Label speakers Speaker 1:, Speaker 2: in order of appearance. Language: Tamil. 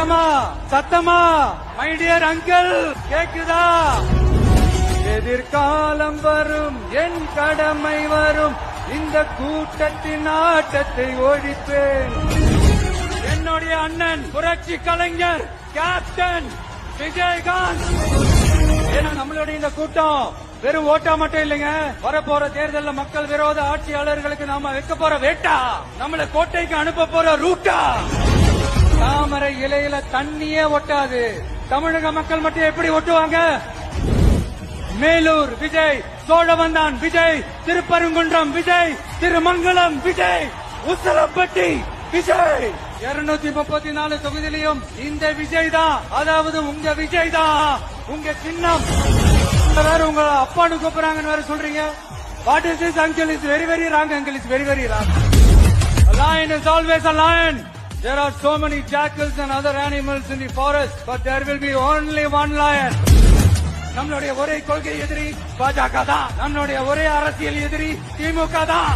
Speaker 1: சத்தமா சத்தமா மை டியர் அங்கிள் கேக்குதா? எதிர்காலம் வரும், என் கடமை வரும், இந்த கூட்டத்தின் ஆட்டத்தை ஒழிப்பேன். என்னுடைய அண்ணன் புரட்சி கலைஞர் கேப்டன் விஜயகாந்த். ஏன்னா நம்மளுடைய இந்த கூட்டம் வெறும் ஓட்டா மட்டும் இல்லைங்க, வரப்போற தேர்தல்ல மக்கள் விரோத ஆட்சியாளர்களுக்கு நாம வைக்க போற வேட்டா, நம்மள கோட்டைக்கு அனுப்ப போற ரூட்டா. தாமரை இலையில தண்ணியே ஒட்டாது, தமிழக மக்கள் மட்டும் எப்படி ஒட்டுவாங்க? மேலூர் விஜய், சோழவந்தான் விஜய், திருப்பரங்குன்றம் விஜய், திருமங்கலம் விஜய், உசலப்பட்டி விஜய். 234 தொகுதியிலையும் இந்த விஜய் தான், அதாவது உங்க விஜய் தான். உங்க சின்னம் வேற உங்க அப்பான்னு கூப்பிடுறாங்கன்னு வேற சொல்றீங்க. What is this uncle? Is very very wrong uncle, is very very wrong. A lion is always a lion. There are so many jackals and other animals in the forest, but there will be only one lion. நம்மளுடைய ஒரே கொள்கை எதிரி பாஜக தான், நம்மளுடைய ஒரே அரசியல் எதிரி திமுக தான்.